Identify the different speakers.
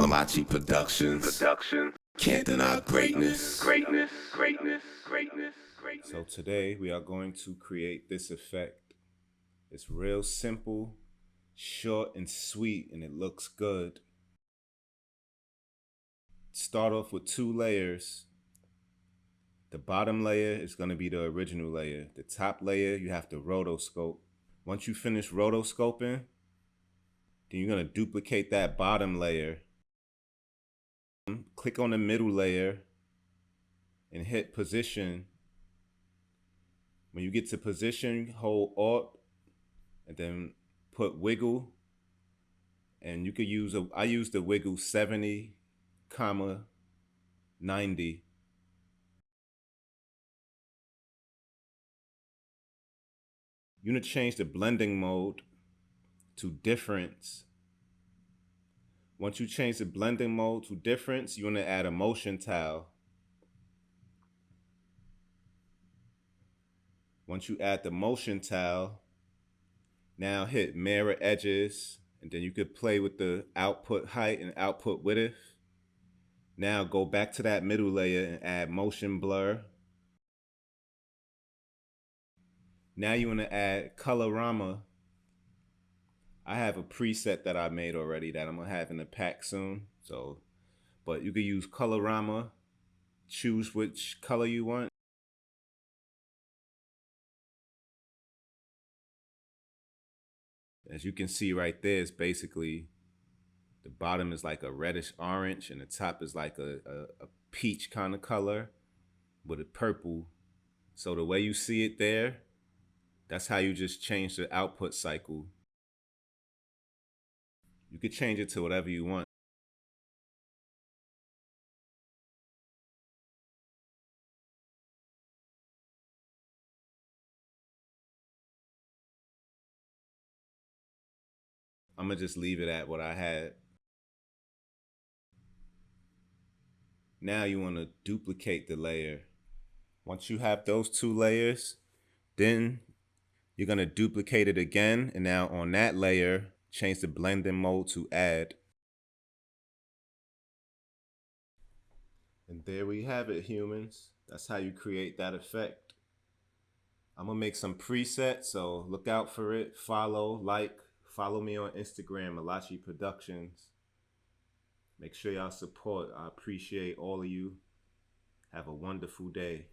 Speaker 1: Malachi Productions. Can't deny greatness.
Speaker 2: So today we are going to create this effect. It's real simple, short and sweet, and it looks good. Start off with 2 layers. The bottom layer is going to be the original layer. The top layer, you have to rotoscope. Once you finish rotoscoping, then you're going to duplicate that bottom layer. Click on the middle layer and hit position. When you get to position, hold Alt and then put wiggle. And you could use I use the wiggle 70, 90. You're going to change the blending mode to difference. Once you change the blending mode to difference, you're going to add a motion tile. Once you add the motion tile, now hit mirror edges, and then you could play with the output height and output width. Now go back to that middle layer and add motion blur. Now you want to add colorama. I have a preset that I made already that I'm going to have in the pack soon. But you could use colorama, choose which color you want. As you can see right there, it's basically the bottom is like a reddish orange and the top is like a peach kind of color with a purple. So the way you see it there, that's how you just change the output cycle. You could change it to whatever you want. I'm gonna just leave it at what I had. Now you want to duplicate the layer. Once you have those 2 layers, then you're gonna duplicate it again, and now on that layer, change the blending mode to add. And there we have it, humans. That's how you create that effect. I'm gonna make some presets, so look out for it. Follow me on Instagram, Malachi Productions. Make sure y'all support. I appreciate all of you. Have a wonderful day.